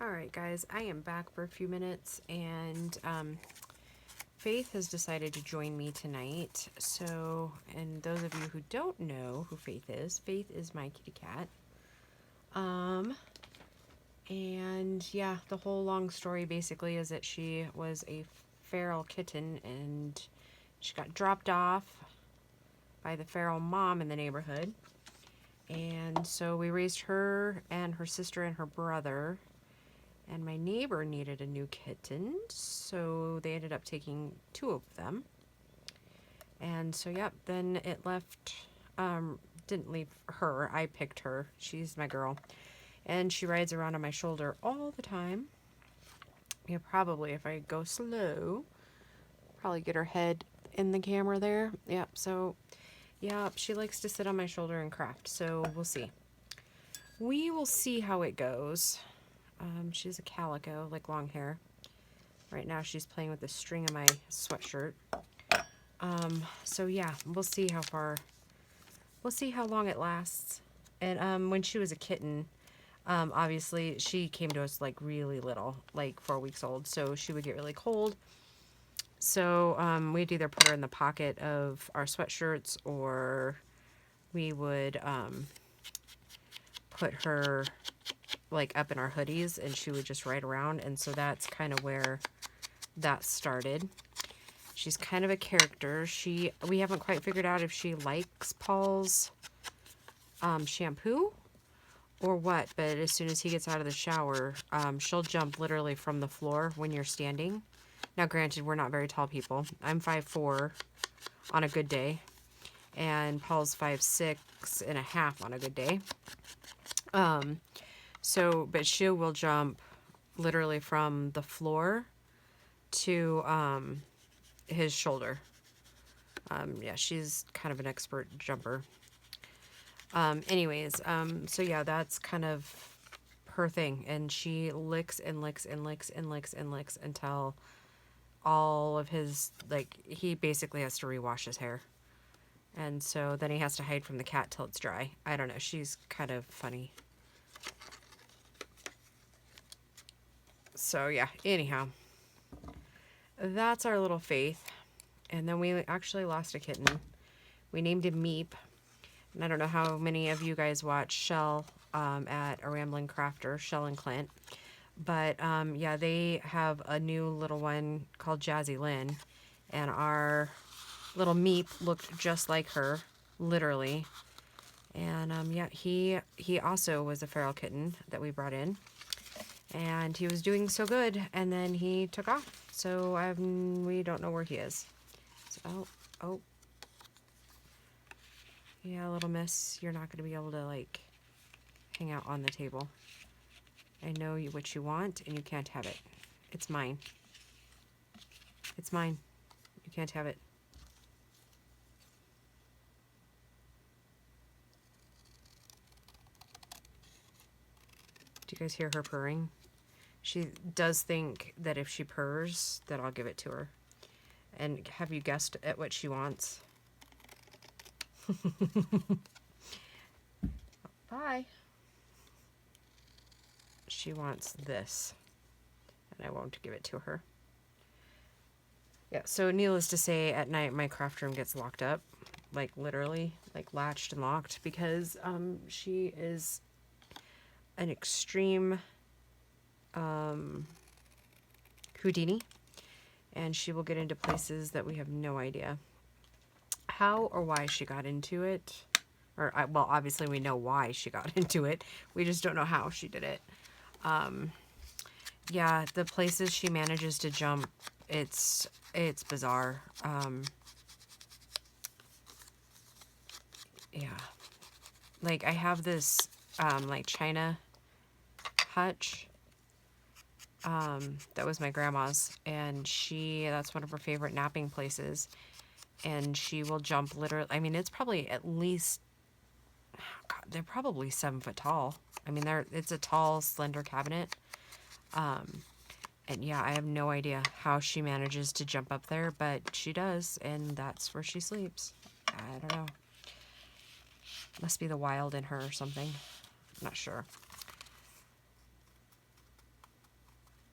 Alright guys, I am back for a few minutes, and Faith has decided to join me tonight. So, and those of you who don't know who Faith is my kitty cat. And yeah, the whole long story basically is that she was a feral kitten and she got dropped off by the feral mom in the neighborhood. And so we raised her and her sister and her brother. And my neighbor needed a new kitten, so they ended up taking 2 of them. And so, yep, then it left, didn't leave her. I picked her. She's my girl. And she rides around on my shoulder all the time. Yeah, probably, if I go slow, probably get her head in the camera there. Yep, so, yeah, she likes to sit on my shoulder and craft, so we'll see. We will see how it goes. She's a calico, like long hair. Right now she's playing with the string of my sweatshirt. So yeah, we'll see we'll see how long it lasts. And when she was a kitten, obviously she came to us like really little, like 4 weeks old, so she would get really cold. So we'd either put her in the pocket of our sweatshirts, or we would put her like up in our hoodies and she would just ride around. And so that's kind of where that started. She's kind of a character. We haven't quite figured out if she likes Paul's shampoo or what, but as soon as he gets out of the shower, she'll jump literally from the floor when you're standing. Now granted, we're not very tall people. I'm 5'4" on a good day, and Paul's 5'6.5" on a good day. So, but she will jump literally from the floor to his shoulder. Yeah, she's kind of an expert jumper. Anyways, so yeah, that's kind of her thing. And she licks and licks and licks and licks and licks until all of his, like, he basically has to rewash his hair. And so then he has to hide from the cat till it's dry. I don't know, she's kind of funny. So yeah, anyhow, that's our little Faith. And then we actually lost a kitten. We named him Meep. And I don't know how many of you guys watch Shell at A Rambling Crafter, Shell and Clint. But yeah, they have a new little one called Jazzy Lynn. And our little Meep looked just like her, literally. And yeah, he also was a feral kitten that we brought in. And he was doing so good, and then he took off. So we don't know where he is. So, oh. Yeah, little miss, you're not going to be able to, like, hang out on the table. I know what you want, and you can't have it. It's mine. It's mine. You can't have it. Do you guys hear her purring? She does think that if she purrs, that I'll give it to her. And have you guessed at what she wants? Bye. She wants this, and I won't give it to her. Yeah, so needless to say, at night my craft room gets locked up, like literally, like latched and locked, because she is an extreme Houdini, and she will get into places that we have no idea how or why she got into it. Or, well, obviously we know why she got into it. We just don't know how she did it. Yeah, the places she manages to jump, it's bizarre. Yeah. Like, I have this, like, china hutch. That was my grandma's, and that's one of her favorite napping places. And she will jump literally, I mean, it's probably at least, God, they're probably 7 foot tall. I mean, it's a tall, slender cabinet. And yeah, I have no idea how she manages to jump up there, but she does, and that's where she sleeps. I don't know. Must be the wild in her or something. I'm not sure.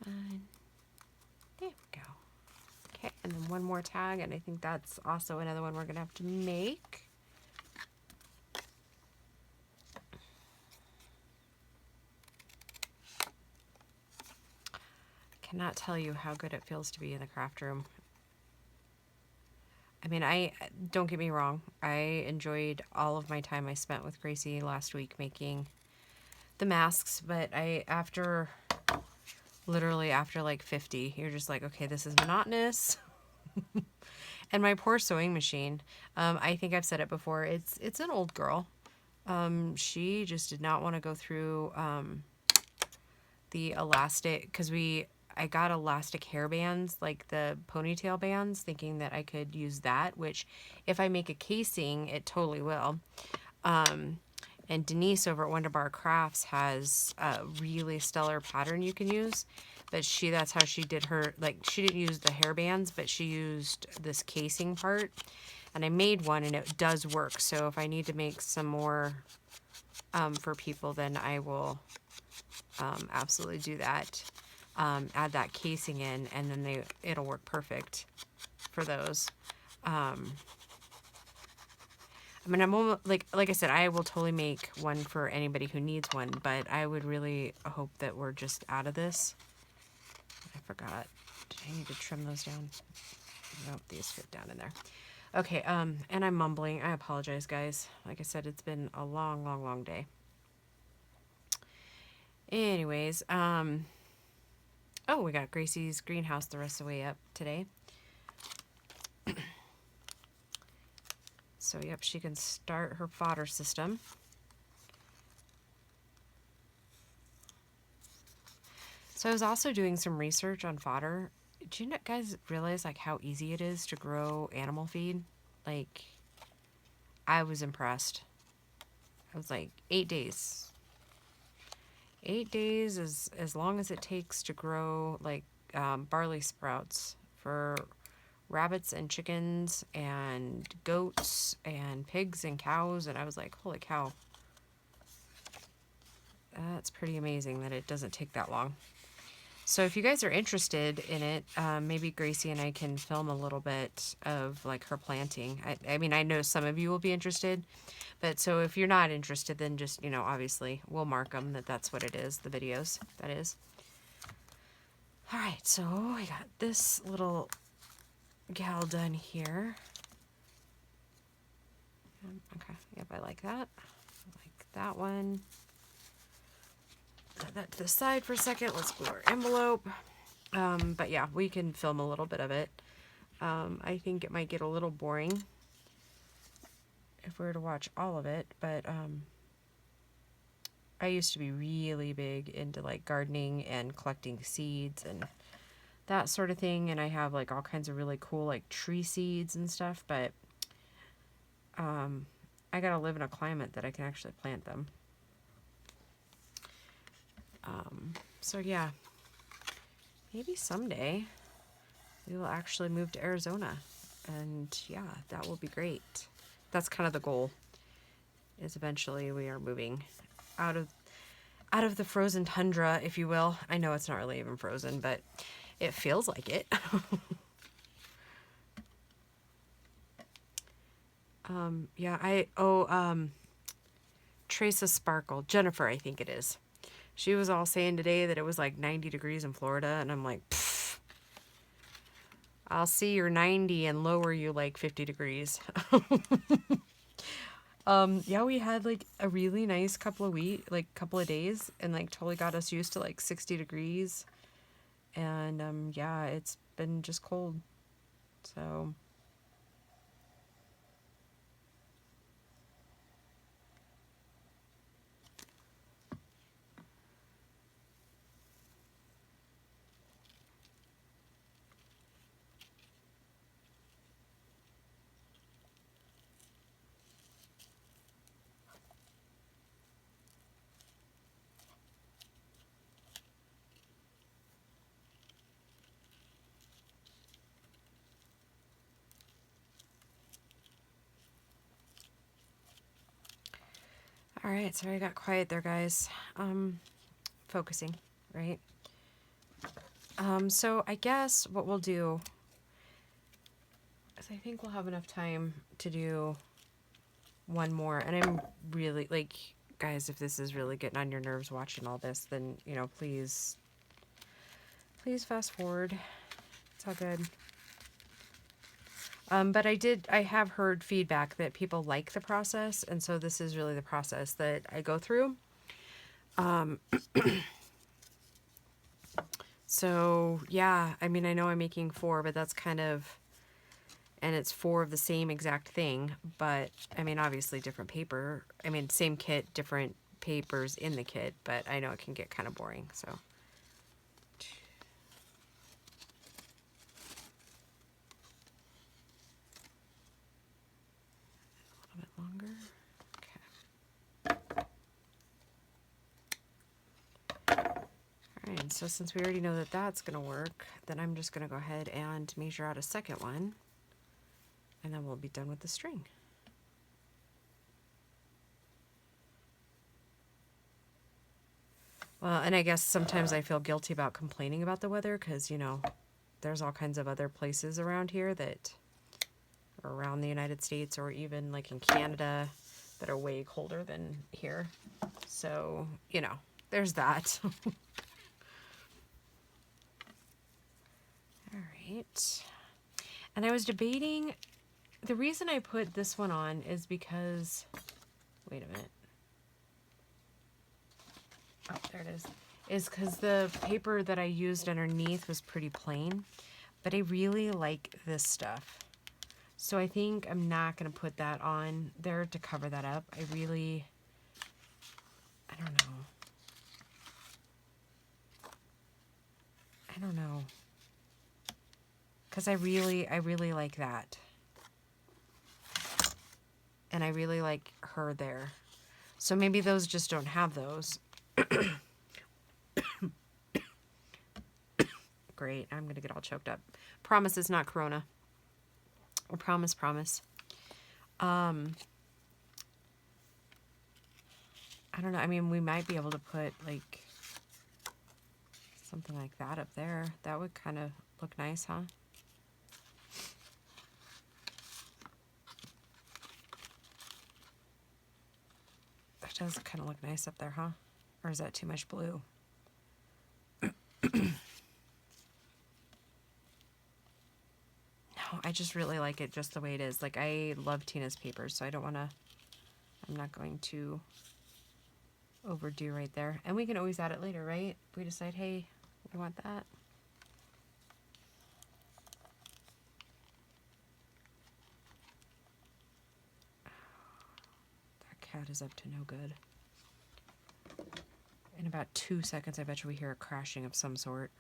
There we go. Okay, and then one more tag, and I think that's also another one we're gonna have to make. Cannot tell you how good it feels to be in the craft room. I mean, don't get me wrong, I enjoyed all of my time I spent with Gracie last week making the masks, but literally after like 50, you're just like, okay, this is monotonous. And my poor sewing machine, I think I've said it before, it's an old girl. She just did not want to go through the elastic, because I got elastic hair bands, like the ponytail bands, thinking that I could use that, which if I make a casing, it totally will. And Denise over at Wonderbar Crafts has a really stellar pattern you can use. But that's how she did her, like, she didn't use the hair bands, but she used this casing part. And I made one, and it does work. So if I need to make some more for people, then I will absolutely do that. Add that casing in, and then it'll work perfect for those. I mean, I'm almost, like I said, I will totally make one for anybody who needs one, but I would really hope that we're just out of this. I forgot. Did I need to trim those down? Nope, these fit down in there. Okay, and I'm mumbling. I apologize, guys. Like I said, it's been a long, long, long day. Anyways, oh, we got Gracie's greenhouse the rest of the way up today. So, yep, she can start her fodder system. So I was also doing some research on fodder. Do you guys realize like how easy it is to grow animal feed? Like, I was impressed. I was like, 8 days. 8 days is as long as it takes to grow like barley sprouts for rabbits and chickens and goats and pigs and cows. And I was like, holy cow. That's pretty amazing that it doesn't take that long. So if you guys are interested in it, maybe Gracie and I can film a little bit of like her planting. I mean, I know some of you will be interested, but so if you're not interested, then just, you know, obviously we'll mark them that's what it is, the videos, that is. All right, so I got this little gal done here. Okay, yep, I like that. I like that one. Set that to the side for a second. Let's glue our envelope. But yeah, we can film a little bit of it. I think it might get a little boring if we were to watch all of it, but I used to be really big into like gardening and collecting seeds and that sort of thing, and I have like all kinds of really cool like tree seeds and stuff, but I gotta live in a climate that I can actually plant them. So yeah, maybe someday we will actually move to Arizona, and yeah, that will be great. That's kind of the goal, is eventually we are moving out of the frozen tundra, if you will. I know it's not really even frozen, but it feels like it. Yeah, Trace of Sparkle, Jennifer, I think it is. She was all saying today that it was like 90 degrees in Florida, and I'm like, pfft, I'll see your 90 and lower you like 50 degrees. Yeah, we had like a really nice couple of days, and like totally got us used to like 60 degrees. And yeah, it's been just cold. So all right, sorry I got quiet there, guys. Focusing, right? So I guess what we'll do is I think we'll have enough time to do one more. And I'm really, like, guys, if this is really getting on your nerves watching all this, then, you know, please fast forward. It's all good. But I have heard feedback that people like the process, and so this is really the process that I go through. So yeah, I mean, I know I'm making 4, but that's kind of, and it's 4 of the same exact thing, but I mean, obviously different paper. I mean, same kit, different papers in the kit, but I know it can get kind of boring, so. A little bit longer. Alright, so since we already know that that's going to work, then I'm just going to go ahead and measure out a second one, and then we'll be done with the string. Well, and I guess sometimes I feel guilty about complaining about the weather because, you know, there's all kinds of other places around here that are around the United States or even like in Canada that are way colder than here. So, you know, there's that. All right. And I was debating, the reason I put this one on is because, wait a minute. Oh, there it is because the paper that I used underneath was pretty plain, but I really like this stuff. So I think I'm not going to put that on there to cover that up. I don't know. Because I really like that. And I really like her there. So maybe those just don't have those. Great, I'm going to get all choked up. Promise it's not Corona. I promise. I don't know. I mean, we might be able to put like something like that up there. That would kind of look nice, huh? That does kind of look nice up there, huh? Or is that too much blue? No, I just really like it just the way it is. Like, I love Tina's papers, so I'm not going to overdo right there. And we can always add it later, right? If we decide, hey, we want that. That cat is up to no good. In about 2 seconds, I bet you we hear a crashing of some sort.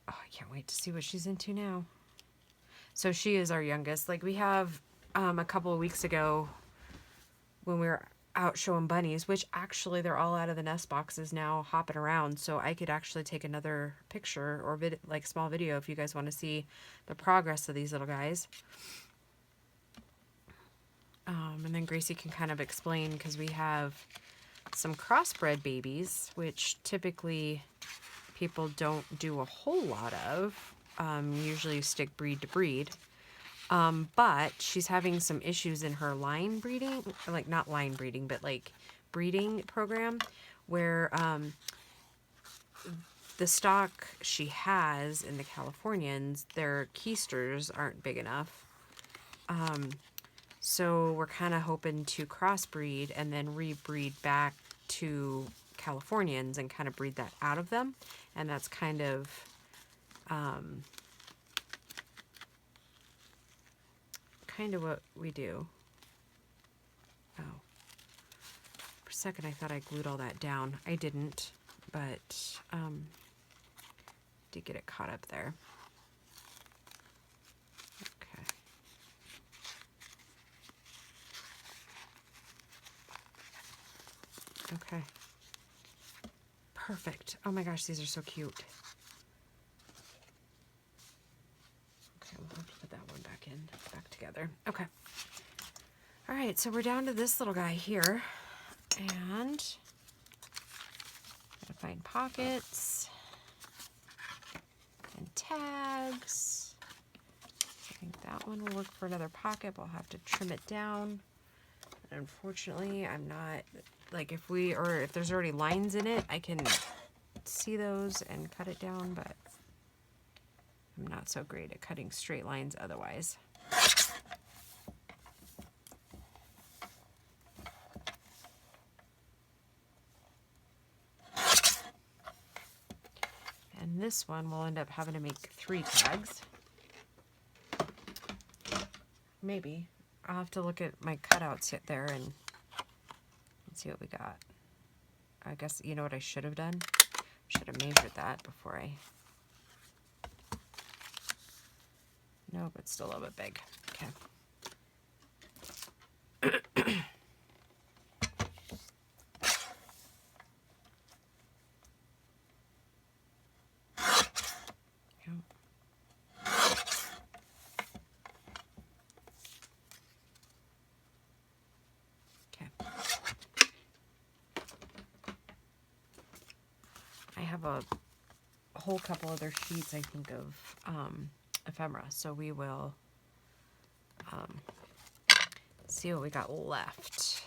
Oh, I can't wait to see what she's into now. So she is our youngest. Like, we have a couple of weeks ago when we were out showing bunnies, which actually they're all out of the nest boxes now hopping around. So I could actually take another picture or like small video if you guys want to see the progress of these little guys. And then Gracie can kind of explain because we have some crossbred babies, which typically people don't do a whole lot of. Usually you stick breed to breed. But she's having some issues in her line breeding, like not line breeding, but like breeding program where the stock she has in the Californians, their keisters aren't big enough. So we're kind of hoping to crossbreed and then rebreed back to Californians and kind of breed that out of them. And that's kind of what we do. Oh. For a second I thought I glued all that down. I didn't, but did get it caught up there. Okay. Okay. Perfect. Oh my gosh, these are so cute. Okay, we'll have to put that one back together. Okay. All right, so we're down to this little guy here, and find pockets and tags. I think that one will work for another pocket, but I'll have to trim it down. And unfortunately, I'm not, like if there's already lines in it, I can see those and cut it down, but I'm not so great at cutting straight lines otherwise. And this one we'll end up having to make 3 tags. Maybe. I'll have to look at my cutouts hit there and see what we got. I guess, you know what I should have done? Should have measured that before I... No, but still a little bit big. Okay. I have a whole couple other sheets, I think, of ephemera, so we will see what we got left.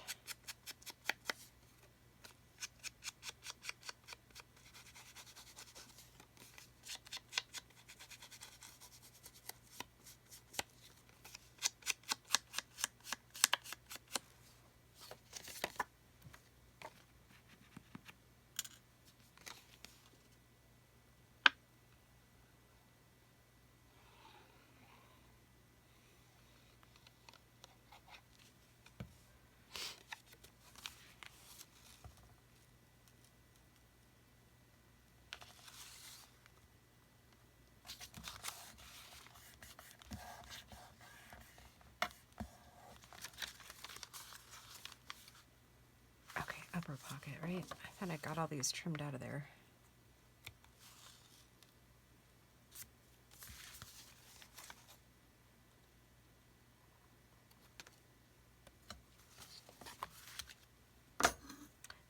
Upper pocket, right? I thought I got all these trimmed out of there.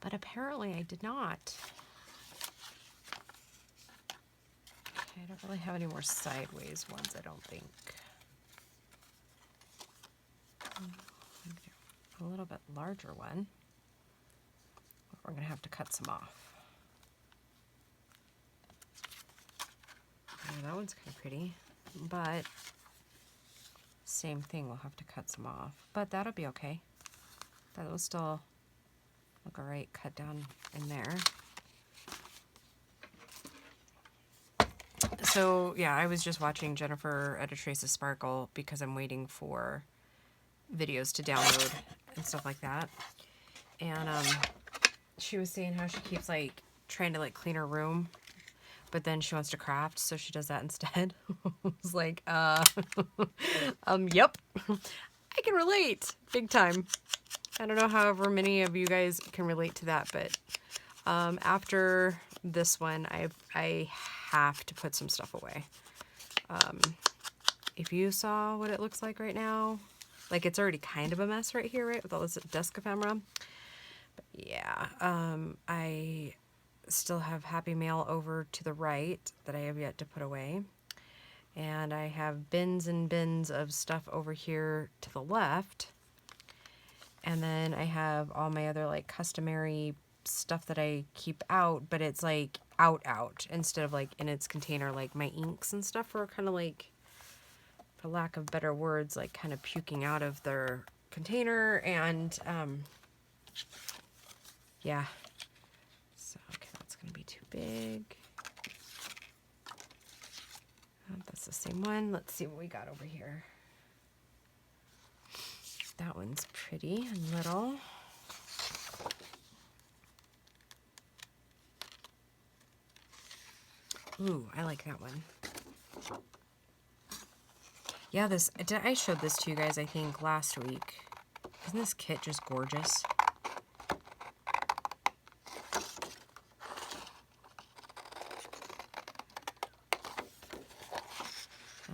But apparently I did not. Okay, I don't really have any more sideways ones, I don't think. A little bit larger one. We're going to have to cut some off. Oh, that one's kind of pretty, but same thing, we'll have to cut some off. But that'll be okay. That will still look alright cut down in there. So yeah, I was just watching Jennifer at A Trace of Sparkle because I'm waiting for videos to download and stuff like that. And she was saying how she keeps like trying to like clean her room, but then she wants to craft, so she does that instead. I was like, yep, I can relate big time. I don't know however many of you guys can relate to that, but after this one, I have to put some stuff away. If you saw what it looks like right now, like it's already kind of a mess right here, right, with all this desk ephemera. But yeah, I still have Happy Mail over to the right that I have yet to put away. And I have bins and bins of stuff over here to the left. And then I have all my other like customary stuff that I keep out, but it's like out instead of like in its container. Like my inks and stuff are kind of like, for lack of better words, like kind of puking out of their container. And yeah, so okay, that's gonna be too big. That's the same one. Let's see what we got over here. That one's pretty and little. Ooh, I like that one. Yeah, I showed this to you guys, I think, last week. Isn't this kit just gorgeous?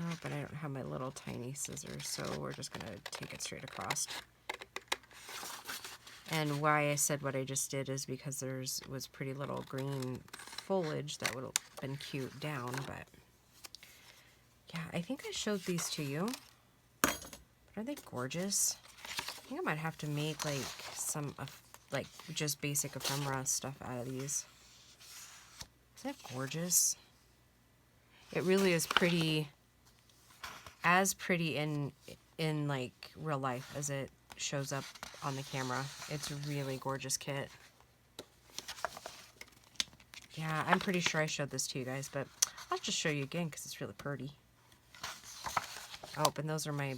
Oh, but I don't have my little tiny scissors, so we're just going to take it straight across. And why I said what I just did is because was pretty little green foliage that would have been cute down, but yeah, I think I showed these to you. Are they gorgeous? I think I might have to make like some like just basic ephemera stuff out of these. Isn't that gorgeous? It really is pretty, as pretty in like real life as it shows up on the camera. It's a really gorgeous kit. Yeah, I'm pretty sure I showed this to you guys, but I'll just show you again because it's really pretty. Oh, and those are my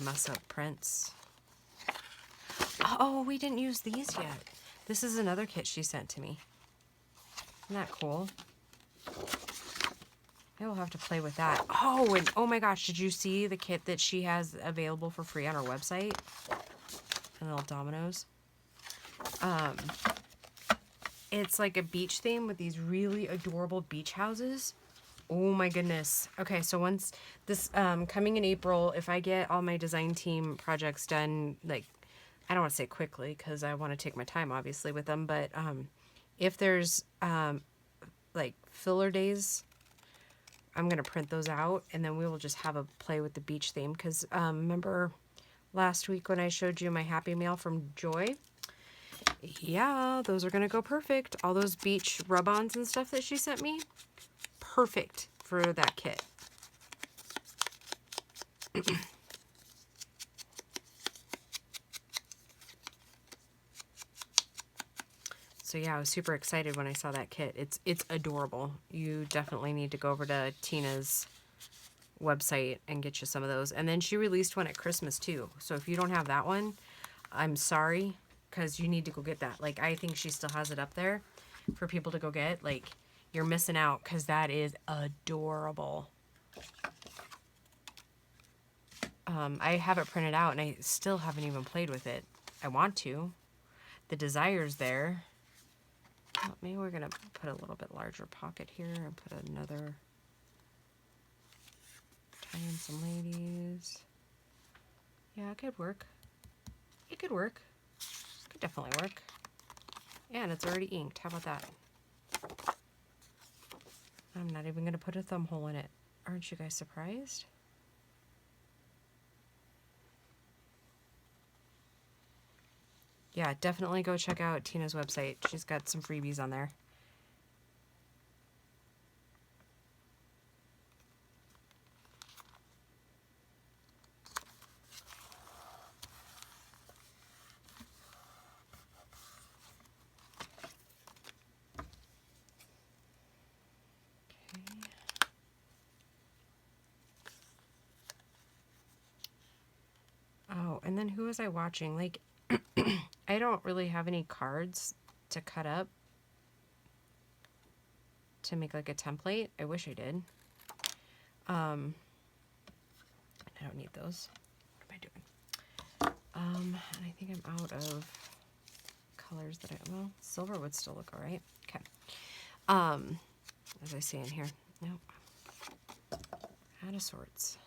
mess up prints. Oh, we didn't use these yet. This is another kit she sent to me. Isn't that cool? I will have to play with that. Oh, and oh my gosh, did you see the kit that she has available for free on her website? And little dominoes. It's like a beach theme with these really adorable beach houses. Oh my goodness. Okay, so once this coming in April, if I get all my design team projects done, like, I don't want to say quickly because I want to take my time obviously with them, but if there's like filler days, I'm going to print those out and then we will just have a play with the beach theme because remember last week when I showed you my Happy Mail from Joy? Yeah, those are going to go perfect. All those beach rub-ons and stuff that she sent me, perfect for that kit. So yeah, I was super excited when I saw that kit. It's adorable. You definitely need to go over to Tina's website and get you some of those. And then she released one at Christmas too. So if you don't have that one, I'm sorry, because you need to go get that. Like, I think she still has it up there for people to go get. Like, you're missing out because that is adorable. I have it printed out and I still haven't even played with it. I want to. The desire's there. Well, maybe we're going to put a little bit larger pocket here and put another, tie in some ladies. Yeah, it could work. It could work. Could definitely work. And it's already inked. How about that? I'm not even going to put a thumb hole in it. Aren't you guys surprised? Yeah, definitely go check out Tina's website. She's got some freebies on there. Oh, and then who was I watching? Like, I don't really have any cards to cut up to make like a template. I wish I did. I don't need those. What am I doing? And I think I'm out of colors that well, silver would still look all right. Okay. As I say in here, nope. Out of sorts.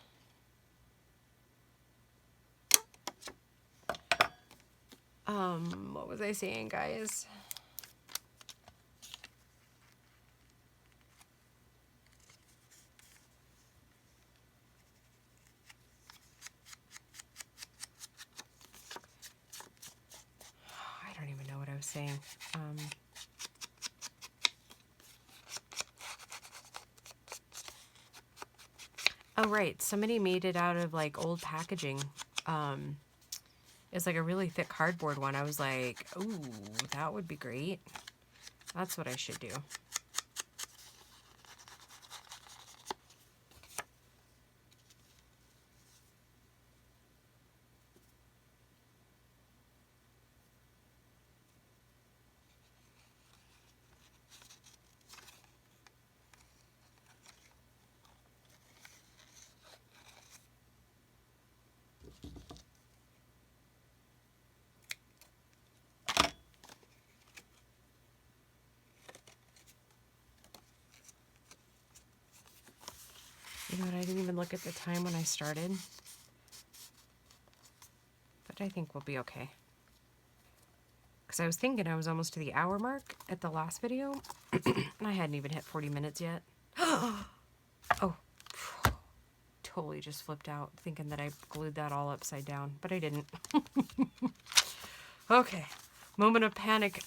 What was I saying, guys? I don't even know what I was saying. Oh, right. Somebody made it out of like old packaging. It's like a really thick cardboard one. I was like, ooh, that would be great. That's what I should do. You know what, I didn't even look at the time when I started. But I think we'll be okay. because I was thinking I was almost to the hour mark at the last video, and I hadn't even hit 40 minutes yet. Oh, totally just flipped out thinking that I glued that all upside down, but I didn't. Okay, moment of panic,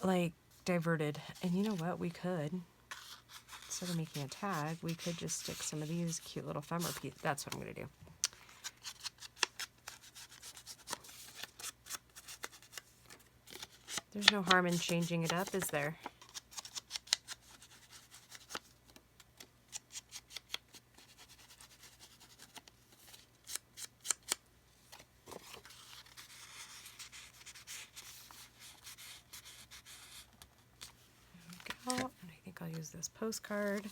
like, diverted. And you know what, we could, instead of making a tag, we could just stick some of these cute little ephemera pieces. That's what I'm gonna do. There's no harm in changing it up, is there? There we go. And I think I'll use this postcard.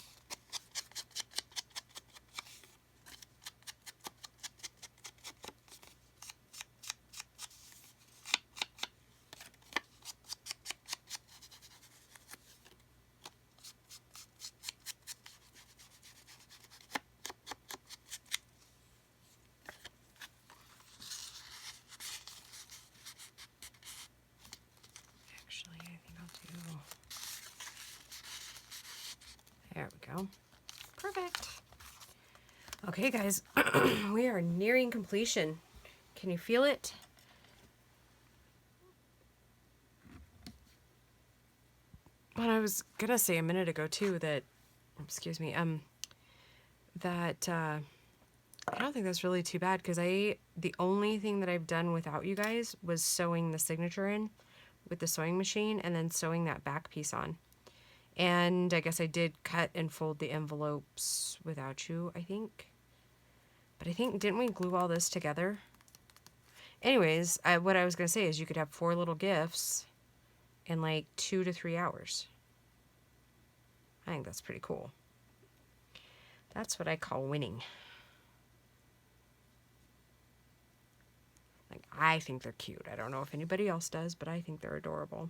There we go. Perfect. Okay, guys, we are nearing completion. Can you feel it? Well, I was gonna say a minute ago too that, excuse me, that I don't think that's really too bad, because the only thing that I've done without you guys was sewing the signature in with the sewing machine and then sewing that back piece on. And I guess I did cut and fold the envelopes without you, I think. But I think, didn't we glue all this together? Anyways, what I was going to say is you could have 4 little gifts in like 2 to 3 hours. I think that's pretty cool. That's what I call winning. Like, I think they're cute. I don't know if anybody else does, but I think they're adorable.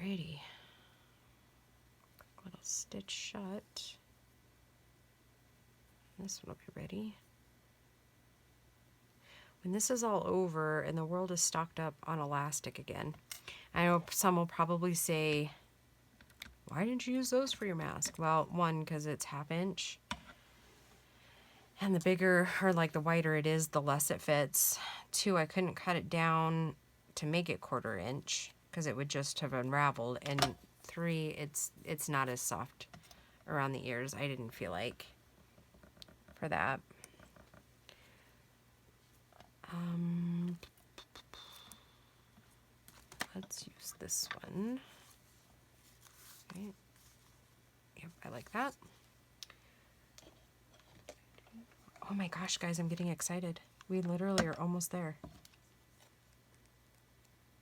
Alrighty. Quick little stitch shut. This one will be ready. When this is all over and the world is stocked up on elastic again, I know some will probably say, why didn't you use those for your mask? Well, one, because it's 1/2 inch. And the bigger, or like the wider it is, the less it fits. 2, I couldn't cut it down to make it 1/4 inch because it would just have unraveled. And 3, it's not as soft around the ears. I didn't feel like for that. Let's use this one. Okay. Yep, I like that. Oh my gosh, guys, I'm getting excited. We literally are almost there.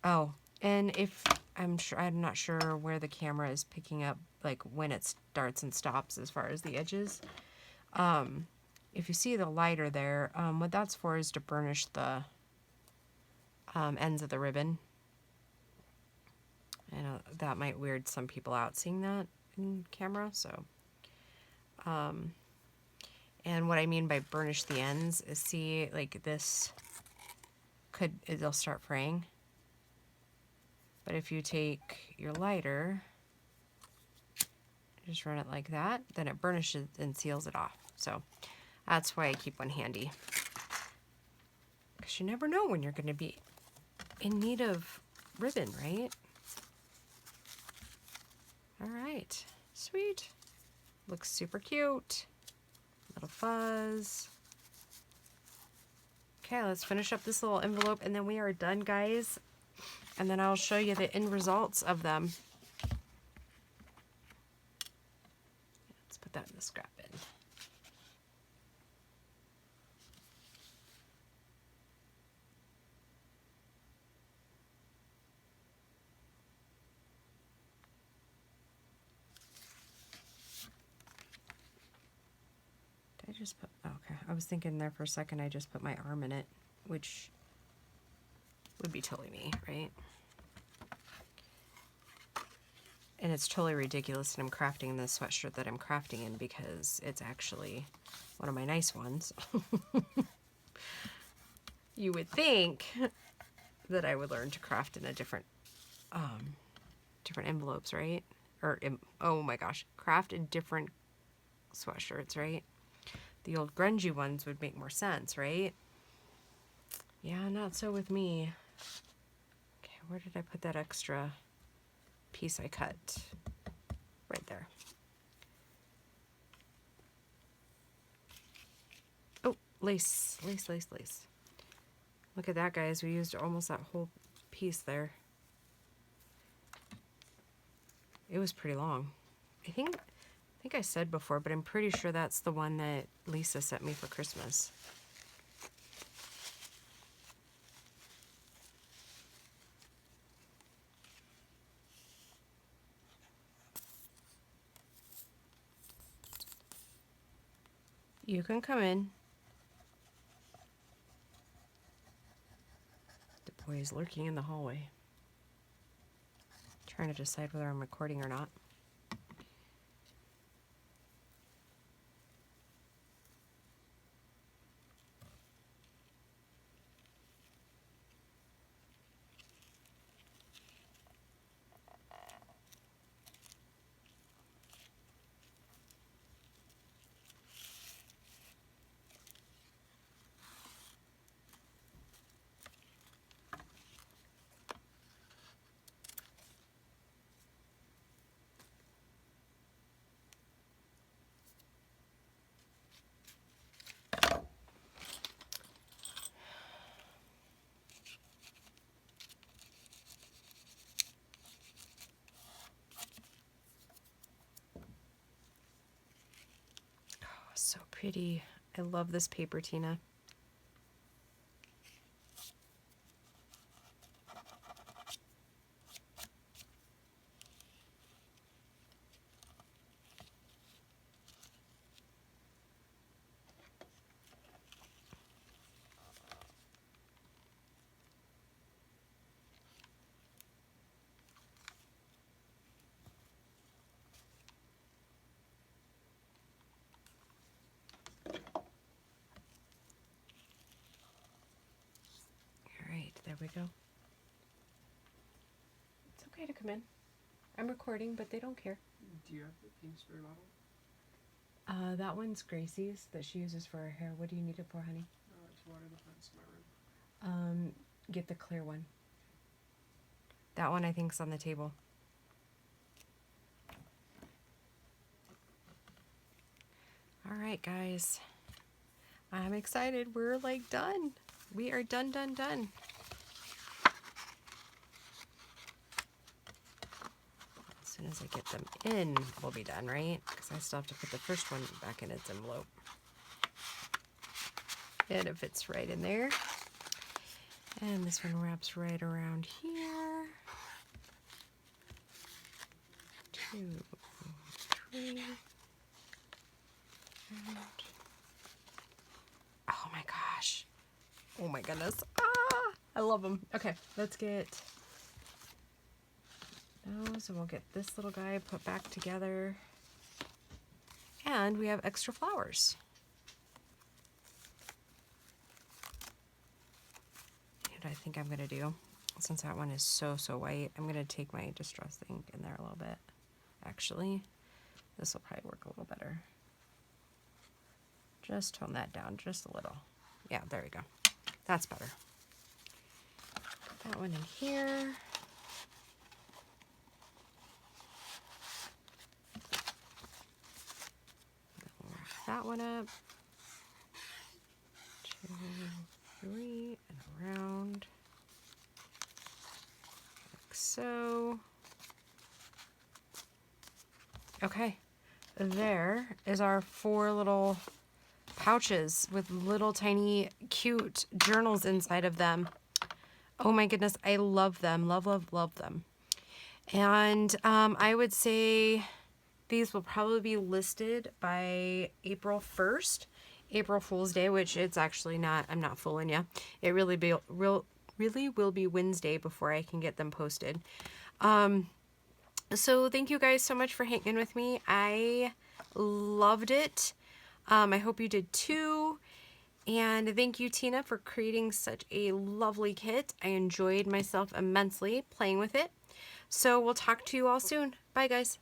Oh, and if I'm not sure where the camera is picking up, like when it starts and stops as far as the edges. If you see the lighter there, what that's for is to burnish the ends of the ribbon. I know that might weird some people out seeing that in camera, so. And what I mean by burnish the ends is, see, like this it'll start fraying. But if you take your lighter, just run it like that, then it burnishes and seals it off. So that's why I keep one handy. Because you never know when you're going to be in need of ribbon, right? All right, sweet. Looks super cute. Little fuzz. Okay, let's finish up this little envelope and then we are done, guys. And then I'll show you the end results of them. Let's put that in the scrap bin. just put, oh, okay. I was thinking there for a second I just put my arm in it, which would be totally me, right? And it's totally ridiculous that I'm crafting this sweatshirt that I'm crafting in because it's actually one of my nice ones. You would think that I would learn to craft in a different envelopes, right? Or, oh my gosh, craft in different sweatshirts, right? The old grungy ones would make more sense, right? Yeah, not so with me. Okay, where did I put that extra piece I cut? Right there. Oh, lace, lace, lace, lace. Look at that, guys. We used almost that whole piece there. It was pretty long. I think I said before, but I'm pretty sure that's the one that Lisa sent me for Christmas. You can come in. The boy is lurking in the hallway, trying to decide whether I'm recording or not. So pretty. I love this paper, Tina. There we go. It's okay to come in. I'm recording, but they don't care. Do you have the pink spray bottle? That one's Gracie's that she uses for her hair. What do you need it for, honey? To water the plants in my room. Get the clear one. That one I think's on the table. All right, guys. I'm excited. We're like done. We are done, done, done. As soon as I get them in, we'll be done, right? Because I still have to put the first one back in its envelope. And it fits right in there. And this one wraps right around here. 2, 3. And oh my gosh. Oh my goodness. Ah, I love them. Okay, let's get those and we'll get this little guy put back together. And we have extra flowers. And I think I'm going to do, since that one is so white, I'm going to take my distress ink in there a little bit. Actually, this will probably work a little better. Just tone that down just a little. Yeah, there we go. That's better. Put that one in here. We'll wrap that one up. 2, 3, and around. Like so. Okay. There is our 4 little pouches with little tiny cute journals inside of them. Oh my goodness, I love them. Love, love, love them. And I would say these will probably be listed by April 1st. April Fool's Day, which it's actually not. I'm not fooling you. It really will be Wednesday before I can get them posted. So thank you guys so much for hanging with me. I loved it. I hope you did too. And thank you, Tina, for creating such a lovely kit. I enjoyed myself immensely playing with it. So we'll talk to you all soon. Bye, guys.